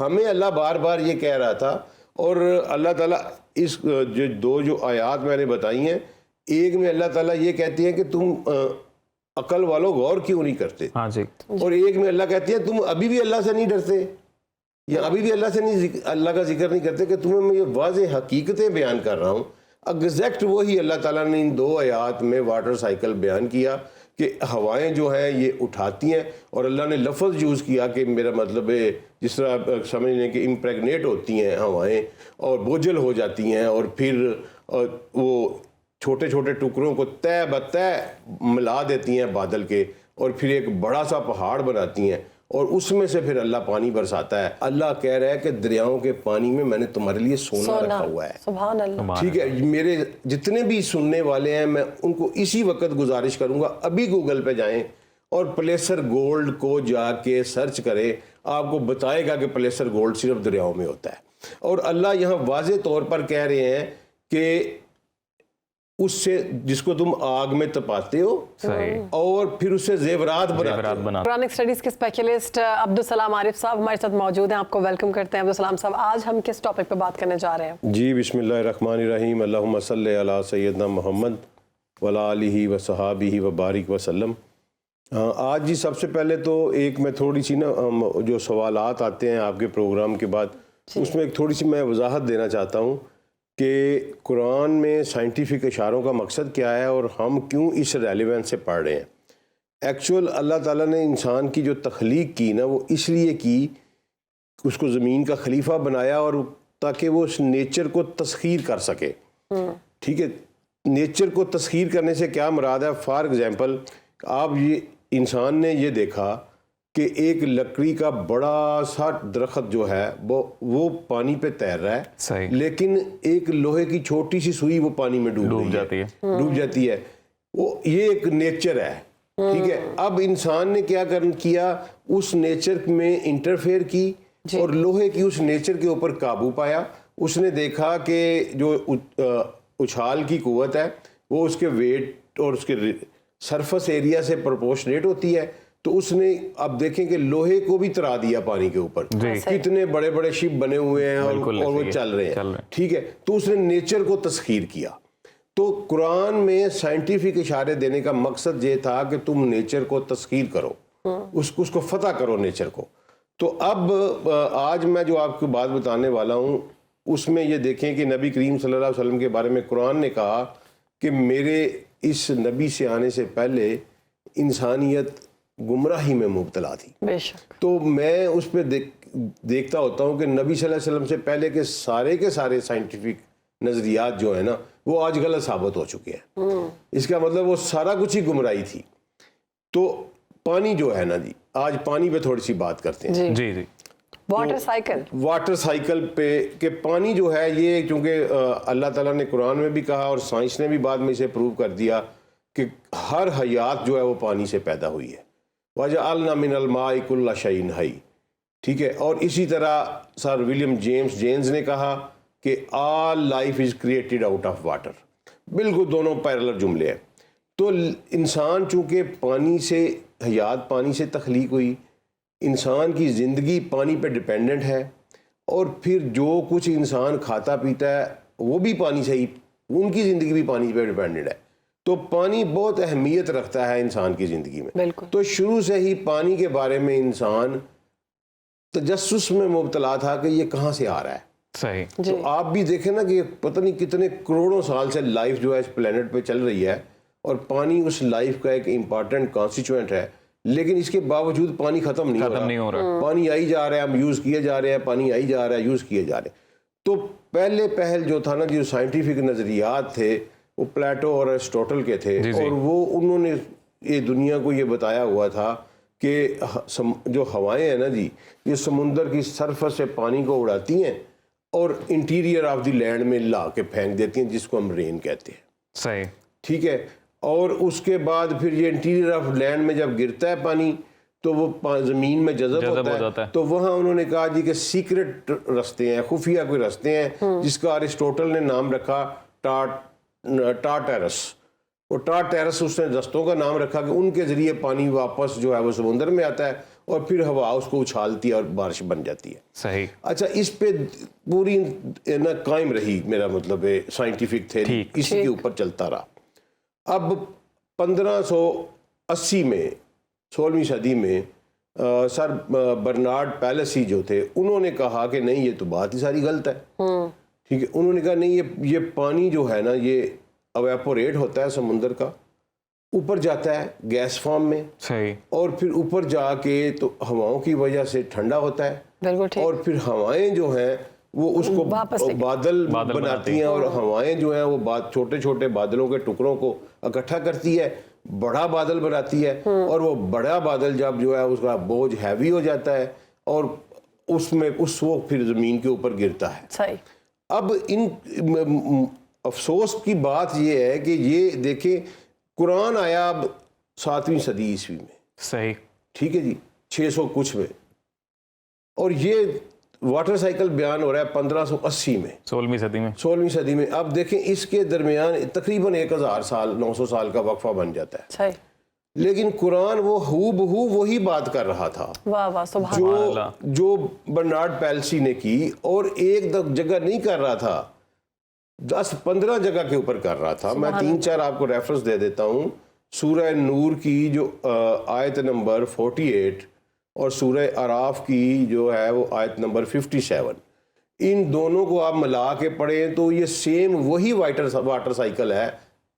ہمیں اللہ بار بار یہ کہہ رہا تھا. اور اللہ تعالیٰ اس جو آیات میں نے بتائی ہیں, ایک میں اللہ تعالیٰ یہ کہتی ہیں کہ تم عقل والوں غور کیوں نہیں کرتے, ہاں جی, اور ایک میں اللہ کہتی ہے تم ابھی بھی اللہ سے نہیں ڈرتے, یا ابھی بھی اللہ کا ذکر نہیں کرتے کہ تمہیں میں یہ واضح حقیقتیں بیان کر رہا ہوں. ایگزیکٹ وہی اللہ تعالیٰ نے ان 2 آیات میں واٹر سائیکل بیان کیا کہ ہوائیں جو ہیں یہ اٹھاتی ہیں, اور اللہ نے لفظ یوز کیا کہ میرا مطلب ہے جس طرح سمجھ لیں کہ امپریگنیٹ ہوتی ہیں ہوائیں اور بوجھل ہو جاتی ہیں, اور پھر وہ چھوٹے چھوٹے ٹکڑوں کو طے بطے ملا دیتی ہیں بادل کے, اور پھر ایک بڑا سا پہاڑ بناتی ہیں, اور اس میں سے پھر اللہ پانی برساتا ہے. اللہ کہہ رہا ہے کہ دریاؤں کے پانی میں نے تمہارے لیے سونا رکھا ہوا ہے. سبحان اللہ. ٹھیک ہے, میرے جتنے بھی سننے والے ہیں میں ان کو اسی وقت گزارش کروں گا, ابھی گوگل پہ جائیں اور پلیسر گولڈ کو جا کے سرچ کریں, آپ کو بتائے گا کہ پلیسر گولڈ صرف دریاؤں میں ہوتا ہے. اور اللہ یہاں واضح طور پر کہہ رہے ہیں کہ اس سے جس کو تم آگ میں تپاتے ہو اور پھر اس سے زیورات بناتے ہو. قرآنک اسٹڈیز کے اسپیشلسٹ عبدالسلام عارف صاحب ہمارے ساتھ موجود ہیں, آپ کو ویلکم کرتے ہیں. عبدالسلام صاحب, آج ہم کس ٹاپک پہ بات کرنے جا رہے ہیں؟ جی بسم اللہ الرحمن الرحیم. اللہم صلی علی سیدنا محمد وعلی آلہ وصحابہ وبارک وسلم. آج جی سب سے پہلے تو ایک میں تھوڑی سی جو سوالات آتے ہیں آپ کے پروگرام کے بعد, اس میں ایک تھوڑی سی میں وضاحت دینا چاہتا ہوں کہ قرآن میں سائنٹیفک اشاروں کا مقصد کیا ہے اور ہم کیوں اس ریلیونس سے پڑھ رہے ہیں. ایکچول اللہ تعالیٰ نے انسان کی جو تخلیق کی نا وہ اس لیے کی, اس کو زمین کا خلیفہ بنایا اور تاکہ وہ اس نیچر کو تسخیر کر سکے. ٹھیک ہے, نیچر کو تسخیر کرنے سے کیا مراد ہے؟ فار ایگزامپل آپ یہ انسان نے یہ دیکھا کہ ایک لکڑی کا بڑا سا درخت جو ہے وہ پانی پہ تیر رہا ہے, لیکن ایک لوہے کی چھوٹی سی سوئی وہ پانی میں ڈوب جاتی ہے. وہ یہ ایک نیچر ہے. ٹھیک ہے, اب انسان نے کیا کیا, اس نیچر میں انٹرفیئر کی اور لوہے کی اس نیچر کے اوپر قابو پایا. اس نے دیکھا کہ جو اچھال کی قوت ہے وہ اس کے ویٹ اور اس کے سرفس ایریا سے پرپورشنیٹ ہوتی ہے, تو اس نے اب دیکھیں کہ لوہے کو بھی ترا دیا پانی کے اوپر. کتنے بڑے بڑے شپ بنے ہوئے ہیں اور وہ چل رہے ہیں. ٹھیک ہے, تو اس نے نیچر کو تسخیر کیا. تو قرآن میں سائنٹیفک اشارے دینے کا مقصد یہ تھا کہ تم نیچر کو تسخیر کرو, اس کو فتح کرو نیچر کو. تو اب آج میں جو آپ کو بات بتانے والا ہوں اس میں یہ دیکھیں کہ نبی کریم صلی اللہ علیہ وسلم کے بارے میں قرآن نے کہا کہ میرے اس نبی سے آنے سے پہلے انسانیت گمراہی میں مبتلا تھی. بے شک. تو میں اس پہ دیکھتا ہوتا ہوں کہ نبی صلی اللہ علیہ وسلم سے پہلے کے سارے سائنٹیفک نظریات جو ہیں نا وہ آج غلط ثابت ہو چکے ہیں. اس کا مطلب وہ سارا کچھ ہی گمراہی تھی. تو پانی جو ہے نا جی, آج پانی پہ تھوڑی سی بات کرتے ہیں. جی جی, واٹر سائیکل پہ کہ پانی جو ہے یہ چونکہ اللہ تعالیٰ نے قرآن میں بھی کہا اور سائنس نے بھی بعد میں اسے پروو کر دیا کہ ہر حیات جو ہے وہ پانی سے پیدا ہوئی ہے. وَجَعَلْنَا مِنَ الْمَاءِ كُلَّ شَيْءٍ حَيٍّ. ٹھیک ہے, اور اسی طرح سر ولیم جیمز نے کہا کہ all life is created out of water. بالکل دونوں پیرلل جملے ہیں. تو انسان چونکہ پانی سے حیات پانی سے تخلیق ہوئی, انسان کی زندگی پانی پہ ڈپینڈنٹ ہے, اور پھر جو کچھ انسان کھاتا پیتا ہے وہ بھی پانی سے ہی, ان کی زندگی بھی پانی پہ ڈپینڈنٹ ہے. تو پانی بہت اہمیت رکھتا ہے انسان کی زندگی میں. تو شروع سے ہی پانی کے بارے میں انسان تجسس میں مبتلا تھا کہ یہ کہاں سے آ رہا ہے. صحیح. تو آپ بھی دیکھیں نا کہ پتہ نہیں کتنے کروڑوں سال سے لائف جو ہے اس پلینٹ پہ چل رہی ہے, اور پانی اس لائف کا ایک امپارٹنٹ کانسٹیچوئنٹ ہے, لیکن اس کے باوجود پانی ختم نہیں ہو رہا. پانی آئی جا رہا ہے, ہم یوز کیے جا رہے ہیں, پانی آئی جا رہا ہے, یوز کیے جا رہے ہیں. تو پہل جو تھا نا جو سائنٹیفک نظریات تھے وہ پلیٹو اور ایرسٹوٹل کے تھے, اور وہ انہوں نے یہ دنیا کو یہ بتایا ہوا تھا کہ جو ہوائیں ہیں نا جی یہ سمندر کی سرفس سے پانی کو اڑاتی ہیں اور انٹیریئر آف دی لینڈ میں لا کے پھینک دیتی ہیں, جس کو ہم رین کہتے ہیں. صحیح. ٹھیک ہے, اور اس کے بعد پھر یہ انٹیریئر آف لینڈ میں جب گرتا ہے پانی تو وہ زمین میں جذب ہوتا ہے. تو وہاں انہوں نے کہا جی کہ سیکرٹ رستے ہیں, خفیہ کوئی رستے ہیں, جس کا ایرسٹوٹل نے نام رکھا ٹارٹیرس. وہ ٹارٹیرس اس نے رستوں کا نام رکھا کہ ان کے ذریعے پانی واپس جو ہے وہ سمندر میں آتا ہے, اور پھر ہوا اس کو اچھالتی ہے اور بارش بن جاتی ہے. صحیح. اچھا اس پہ پوری نا قائم رہی, میرا مطلب ہے سائنٹیفک تھیری اسی کے اوپر چلتا رہا. اب 1580 میں 16ویں صدی میں سر برنارڈ پیلسی جو تھے انہوں نے کہا کہ نہیں یہ تو بات ہی ساری غلط ہے. ٹھیک ہے, انہوں نے کہا نہیں یہ پانی جو ہے نا یہ اویپوریٹ ہوتا ہے سمندر کا, اوپر جاتا ہے گیس فارم میں, صحیح, اور پھر اوپر جا کے تو ہواؤں کی وجہ سے ٹھنڈا ہوتا ہے, اور پھر ہوائیں جو ہیں وہ اس کو بادل بناتی ہیں, اور ہوائیں جو ہیں وہ چھوٹے چھوٹے بادلوں کے ٹکڑوں کو اکٹھا کرتی ہے, بڑا بادل بناتی ہے, اور وہ بڑا بادل جب جو ہے اس کا بوجھ ہیوی ہو جاتا ہے اور اس میں اس وقت پھر زمین کے اوپر گرتا ہے. صحیح. اب افسوس کی بات یہ ہے کہ یہ دیکھیں قرآن آیا اب 7ویں صدی عیسوی میں, صحیح, ٹھیک ہے جی, 600 کچھ میں, اور یہ واٹر سائیکل بیان ہو رہا ہے 1580 میں, 16ویں صدی میں. اب دیکھیں اس کے درمیان تقریباً 1000 سال 900 سال کا وقفہ بن جاتا ہے. صحیح. لیکن قرآن وہ ہو بہو وہی بات کر رہا تھا جو برنارڈ پیلسی نے کی, اور ایک جگہ نہیں کر رہا تھا, 10-15 جگہ کے اوپر کر رہا تھا. میں 3-4 آپ کو ریفرنس دے دیتا ہوں. سورہ نور کی جو آیت نمبر 48 اور سورہ اعراف کی جو ہے وہ آیت نمبر 57, ان دونوں کو آپ ملا کے پڑھیں تو یہ سیم وہی واٹر سائیکل ہے,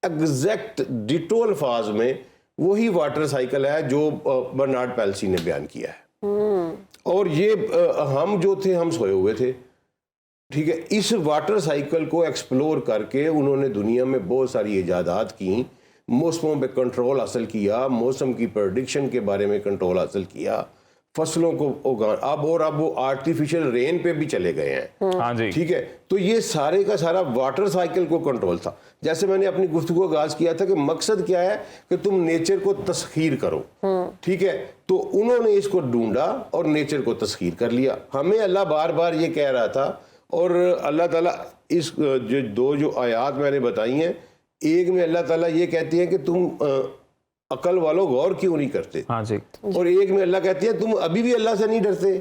ایگزیکٹ ڈیٹو الفاظ میں وہی واٹر سائیکل ہے جو برنارڈ پیلسی نے بیان کیا ہے. اور یہ ہم جو تھے ہم سوئے ہوئے تھے. ٹھیک ہے, اس واٹر سائیکل کو ایکسپلور کر کے انہوں نے دنیا میں بہت ساری ایجادات کی, موسموں پہ کنٹرول حاصل کیا, موسم کی پریڈکشن کے بارے میں کنٹرول حاصل کیا, فصلوں کو اب وہ آرٹیفیشل رین پہ بھی چلے گئے ہیں. ہاں جی, ٹھیک ہے, تو یہ سارے کا سارا واٹر سائیکل کو کنٹرول تھا. جیسے میں نے اپنی گفتگو آغاز کیا تھا کہ مقصد کیا ہے کہ تم نیچر کو تسخیر کرو. ٹھیک ہے, تو انہوں نے اس کو ڈھونڈا اور نیچر کو تسخیر کر لیا. ہمیں اللہ بار بار یہ کہہ رہا تھا, اور اللہ تعالیٰ اس جو آیات میں نے بتائی ہیں, ایک میں اللہ تعالیٰ یہ کہتی ہیں کہ تم عقل والوں غور کیوں نہیں کرتے, ہاں جی, اور ایک میں اللہ کہتی ہے تم ابھی بھی اللہ سے نہیں ڈرتے,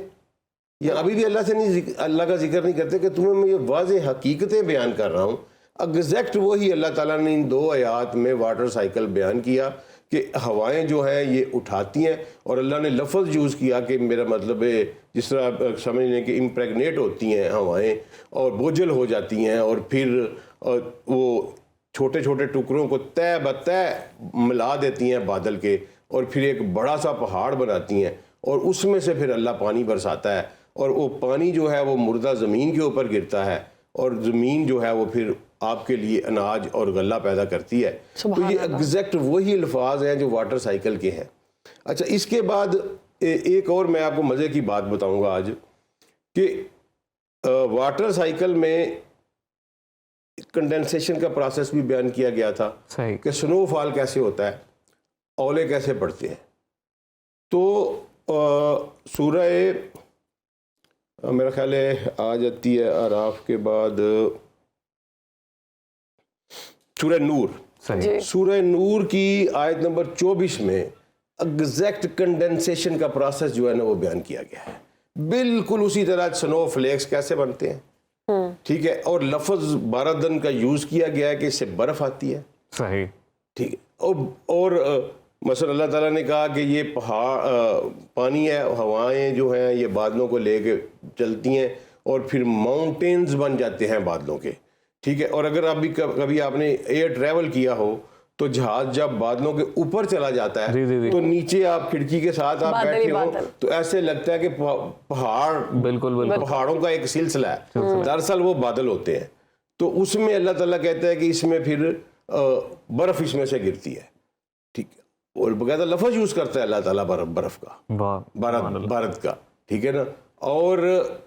یا ابھی بھی اللہ کا ذکر نہیں کرتے کہ تمہیں میں یہ واضح حقیقتیں بیان کر رہا ہوں. ایگزیکٹ وہی اللہ تعالیٰ نے ان 2 آیات میں واٹر سائیکل بیان کیا کہ ہوائیں جو ہیں یہ اٹھاتی ہیں, اور اللہ نے لفظ یوز کیا کہ میرا مطلب ہے جس طرح سمجھ لیں کہ امپریگنیٹ ہوتی ہیں ہوائیں اور بوجھل ہو جاتی ہیں, اور پھر وہ چھوٹے چھوٹے ٹکڑوں کو تہ بتہ ملا دیتی ہیں بادل کے, اور پھر ایک بڑا سا پہاڑ بناتی ہیں, اور اس میں سے پھر اللہ پانی برساتا ہے, اور وہ پانی جو ہے وہ مردہ زمین کے اوپر گرتا ہے, اور زمین جو ہے وہ پھر آپ کے لیے اناج اور غلہ پیدا کرتی ہے. تو یہ ایگزیکٹ وہی الفاظ ہیں جو واٹر سائیکل کے ہیں. اچھا, اس کے بعد ایک اور میں آپ کو مزے کی بات بتاؤں گا آج کہ واٹر سائیکل میں کنڈنسیشن کا پروسیس بھی بیان کیا گیا تھا کہ سنو فال کیسے ہوتا ہے, اولے کیسے پڑتے ہیں. تو سورہ میرا خیال ہے آ جاتی ہے اعراف کے بعد سورہ نور. سورہ نور کی آیت نمبر 24 میں ایگزیکٹ کنڈنسیشن کا پروسیس جو ہے نا وہ بیان کیا گیا ہے, بالکل اسی طرح سنو فلیکس کیسے بنتے ہیں. ٹھیک ہے, اور لفظ باردن کا یوز کیا گیا ہے کہ اس سے برف آتی ہے. صحیح, ٹھیک ہے, اور مثلا اللہ تعالیٰ نے کہا کہ یہ پانی ہے, ہوائیں جو ہیں یہ بادلوں کو لے کے چلتی ہیں, اور پھر ماؤنٹینز بن جاتے ہیں بادلوں کے. ٹھیک ہے, اور اگر کبھی آپ نے ایئر ٹریول کیا ہو تو جہاز جب بادلوں کے اوپر چلا جاتا ہے تو نیچے آپ کھڑکی کے ساتھ آپ بیٹھے ہو تو ایسے لگتا ہے کہ پہاڑوں کا ایک سلسلہ ہے, دراصل وہ بادل ہوتے ہیں. تو اس میں اللہ تعالیٰ کہتا ہے کہ اس میں پھر برف اس میں سے گرتی ہے. ٹھیک ہے, اور باقاعدہ لفظ یوز کرتا ہے اللہ تعالیٰ برف کا, بارد کا. ٹھیک ہے نا, اور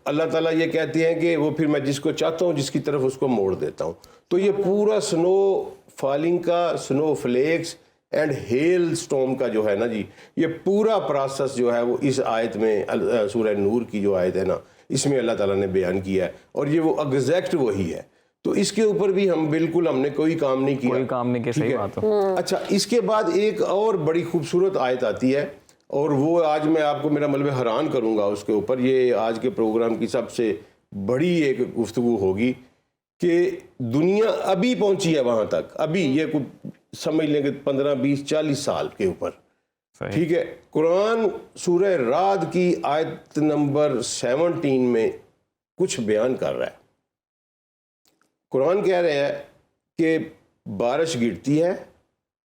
اللہ تعالیٰ یہ کہتے ہیں کہ وہ پھر میں جس کو چاہتا ہوں جس کی طرف اس کو موڑ دیتا ہوں. تو یہ پورا سنو فالنگ کا, سنو فلیکس اینڈ ہیل سٹورم کا جو ہے نا جی, یہ پورا پروسیس جو ہے وہ اس آیت میں سورہ نور کی جو آیت ہے نا اس میں اللہ تعالیٰ نے بیان کیا ہے, اور یہ وہ ایگزیکٹ وہی ہے. تو اس کے اوپر بھی ہم نے کوئی کام نہیں کیا. صحیح بات ہے. اچھا, اس کے بعد ایک اور بڑی خوبصورت آیت آتی ہے اور وہ آج میں آپ کو میرا مطلب حیران کروں گا اس کے اوپر. یہ آج کے پروگرام کی سب سے بڑی ایک گفتگو ہوگی کہ دنیا ابھی پہنچی ہے وہاں تک, ابھی یہ سمجھ لیں کہ 15 20 40 سال کے اوپر. ٹھیک ہے, قرآن سورہ رعد کی آیت نمبر 17 میں کچھ بیان کر رہا ہے. قرآن کہہ رہے ہیں کہ بارش گرتی ہے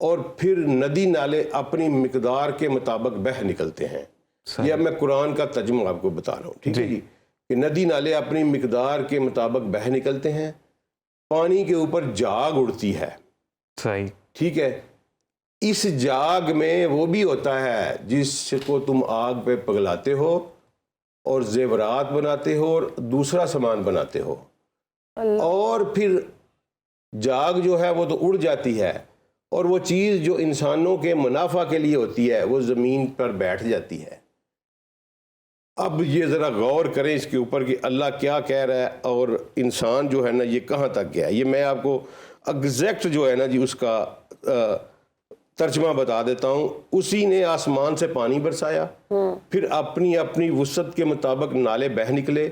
اور پھر ندی نالے اپنی مقدار کے مطابق بہہ نکلتے ہیں. یہ اب میں قرآن کا ترجمہ آپ کو بتا رہا ہوں. ٹھیک ہے جی, کہ ندی نالے اپنی مقدار کے مطابق بہہ نکلتے ہیں, پانی کے اوپر جاگ اڑتی ہے. صحیح. ٹھیک ہے, اس جاگ میں وہ بھی ہوتا ہے جس کو تم آگ پہ پگلاتے ہو اور زیورات بناتے ہو اور دوسرا سامان بناتے ہو, اور پھر جاگ جو ہے وہ تو اڑ جاتی ہے, اور وہ چیز جو انسانوں کے منافع کے لیے ہوتی ہے وہ زمین پر بیٹھ جاتی ہے. اب یہ ذرا غور کریں اس کے اوپر کہ اللہ کیا کہہ رہا ہے اور انسان جو ہے نا یہ کہاں تک گیا. یہ میں آپ کو ایگزیکٹ جو ہے نا جی اس کا ترجمہ بتا دیتا ہوں. اسی نے آسمان سے پانی برسایا, پھر اپنی اپنی وسعت کے مطابق نالے بہہ نکلے,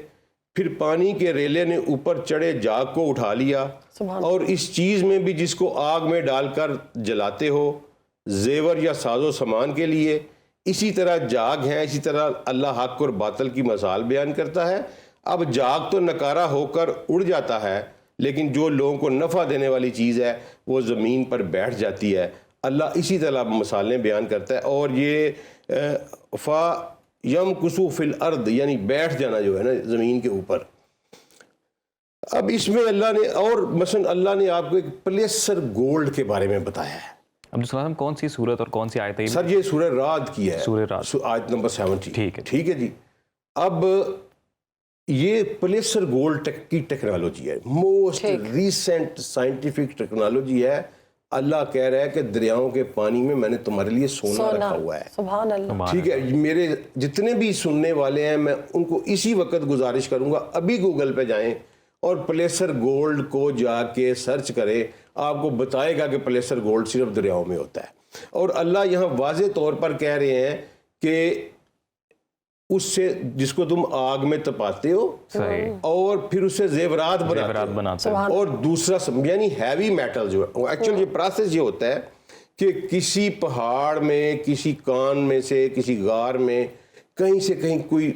پھر پانی کے ریلے نے اوپر چڑھے جاگ کو اٹھا لیا, اور اس چیز میں بھی جس کو آگ میں ڈال کر جلاتے ہو زیور یا ساز و سامان کے لیے, اسی طرح جاگ ہیں. اسی طرح اللہ حق اور باطل کی مثال بیان کرتا ہے. اب جاگ تو نکارہ ہو کر اڑ جاتا ہے, لیکن جو لوگوں کو نفع دینے والی چیز ہے وہ زمین پر بیٹھ جاتی ہے. اللہ اسی طرح مثالیں بیان کرتا ہے. اور یہ فا یم کسو فی الارض یعنی بیٹھ جانا جو ہے نا زمین کے اوپر. اب اس میں اللہ نے اور مثلا اللہ نے آپ کو ایک پلیسر گولڈ کے بارے میں بتایا ہے. عبدالسلام کون سی صورت اور کون سی آیت ہے؟ سر یہ سورہ رعد کی ہے, سورہ رعد آیت نمبر 17. ٹھیک ہے جی. اب یہ پلیسر گولڈ کی ٹیکنالوجی ہے, موسٹ ریسنٹ سائنٹیفک ٹیکنالوجی ہے. اللہ کہہ رہا ہے کہ دریاؤں کے پانی میں نے تمہارے لیے سونا رکھا ہوا ہے. سبحان اللہ. ٹھیک ہے, میرے جتنے بھی سننے والے ہیں میں ان کو اسی وقت گزارش کروں گا ابھی گوگل پہ جائیں اور پلیسر گولڈ کو جا کے سرچ کریں, آپ کو بتائے گا کہ پلیسر گولڈ صرف دریاؤں میں ہوتا ہے. اور اللہ یہاں واضح طور پر کہہ رہے ہیں کہ اس سے جس کو تم آگ میں تپاتے ہو اور پھر اس سے زیورات بناتے ہو, اور دوسرا یعنی ہیوی میٹل جو ہے ایکچولی یہ پروسیس یہ ہوتا ہے کہ کسی پہاڑ میں, کسی کان میں سے, کسی غار میں کہیں سے کہیں کوئی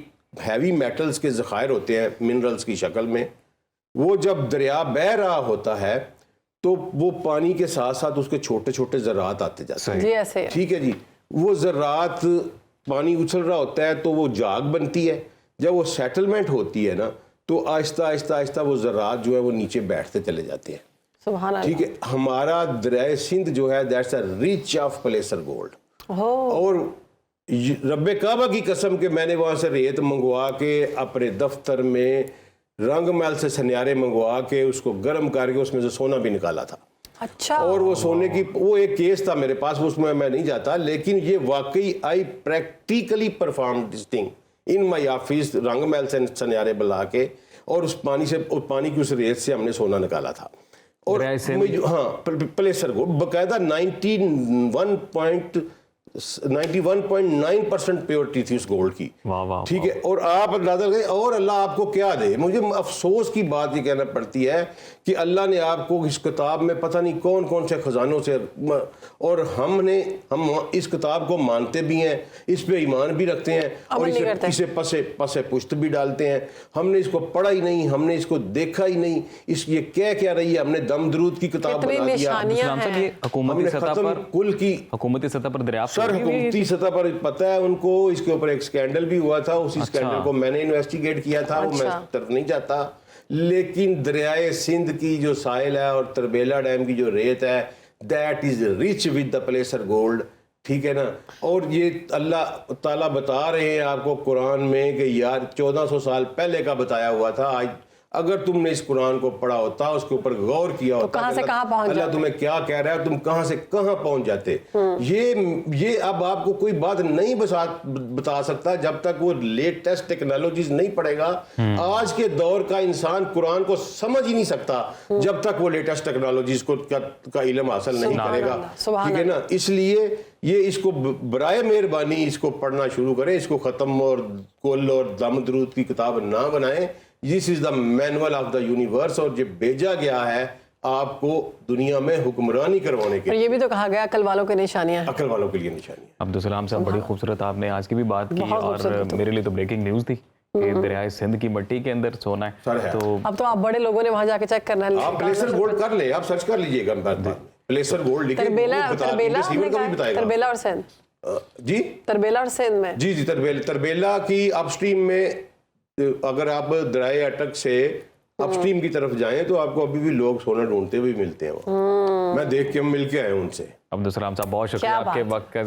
ہیوی میٹلز کے ذخائر ہوتے ہیں منرلز کی شکل میں. وہ جب دریا بہہ رہا ہوتا ہے تو وہ پانی کے ساتھ ساتھ اس کے چھوٹے چھوٹے ذرات آتے جاتے ہیں. ٹھیک ہے جی, وہ ذرات پانی اچھل رہا ہوتا ہے تو وہ جاگ بنتی ہے. جب وہ سیٹلمنٹ ہوتی ہے نا تو آہستہ آہستہ آہستہ وہ ذرات جو ہے وہ نیچے بیٹھتے چلے جاتے ہیں. سبحان اللہ. ٹھیک ہے, ہمارا دریائے سندھ جو ہے that's a reach of placer gold. اور رب کعبہ کی قسم کہ میں نے وہاں سے ریت منگوا کے اپنے دفتر میں رنگ محل سے سنیارے منگوا کے اس کو گرم کر کے اس میں سے سونا بھی نکالا تھا. اچھا. اور وہ سونے کی وہ ایک کیس تھا میرے پاس, اس میں نہیں جاتا, لیکن یہ واقعی I practically perform this thing in my office. Rang Mahal سے سنیارے بلا کے اور اس پانی کی اس ریت سے ہم نے سونا نکالا تھا. اور ہاں پلیسر کو باقاعدہ 91.9% پیورٹی تھی اس گولڈ کی. ٹھیک ہے, اور آپ اندازہ کریں اور اللہ آپ کو کیا دے. مجھے افسوس کی بات یہ کہنا پڑتی ہے کہ اللہ نے آپ کو اس کتاب میں پتہ نہیں کون کون سے خزانوں سے, اور ہم اس کتاب کو مانتے بھی ہیں, اس پہ ایمان بھی رکھتے ہیں, اور اسے پسے پشت بھی ڈالتے ہیں. ہم نے اس کو پڑھا ہی نہیں, ہم نے اس کو دیکھا ہی نہیں. یہ کہہ کیا رہی ہے, ہم نے دم درود کی کتاب بنا دیا. حکومتی سطح پر دریافت سر حکومتی سطح پر پتہ ہے ان کو, اس کے اوپر ایک سکینڈل بھی ہوا تھا. اسی سکینڈل کو میں نے انویسٹیگیٹ کیا تھا, وہ میں طرف نہیں جاتا. لیکن دریائے سندھ کی جو ساحل ہے اور تربیلا ڈیم کی جو ریت ہے that is reach with the placer gold. ٹھیک ہے نا. اور یہ اللہ تعالیٰ بتا رہے ہیں آپ کو قرآن میں کہ یار 1400 سال پہلے کا بتایا ہوا تھا, اگر تم نے اس قرآن کو پڑھا ہوتا, اس کے اوپر غور کیا ہوتا, کہاں سے کہاں پہنچ اللہ تمہیں کیا کہہ رہا ہے, تم کہاں سے کہاں پہنچ جاتے. یہ اب آپ کو کوئی بات نہیں بتا سکتا جب تک وہ لیٹسٹ ٹیکنالوجیز نہیں پڑھے گا. آج کے دور کا انسان قرآن کو سمجھ ہی نہیں سکتا جب تک وہ لیٹسٹ ٹیکنالوجیز کا علم حاصل نہیں کرے گا. ٹھیک ہے نا, اس لیے یہ اس کو برائے مہربانی اس کو پڑھنا شروع کریں, اس کو ختم اور کل اور دم درود کی کتاب نہ بنائیں. This is the manual of the universe, اور یہ بھیجا گیا ہے آپ کو دنیا میں حکمرانی کروانے کے اور یہ بھی تو کہا گیا عقل والوں کی نشانیاں ہیں. عقل والوں کے لیے نشانی ہے. عبدالسلام صاحب بڑی خوبصورت آپ نے آج کی بھی بات کی, اور میرے لیے تو بریکنگ نیوز تھی کہ دریائے سندھ کی مٹی کے اندر سونا ہے. تو اب تو آپ بڑے لوگوں نے وہاں جا کے چیک کرنا ہے. آپ پلیسر گولڈ کر لیں, آپ سرچ کر لیجئے گا, پلیسر گولڈ لکھیں, تربیلا اور سندھ. جی تربیلا اور سندھ میں, جی تربیلا کی اپ اسٹریم میں, اگر آپ درائے اٹک سے اپ اسٹریم کی طرف جائیں تو آپ کو ابھی بھی لوگ سونا ڈھونڈتے ہوئے ملتے ہیں وہاں. میں دیکھ کے مل کے آئے ان سے. عبدالسلام صاحب بہت شکریہ آپ کے وقت کا.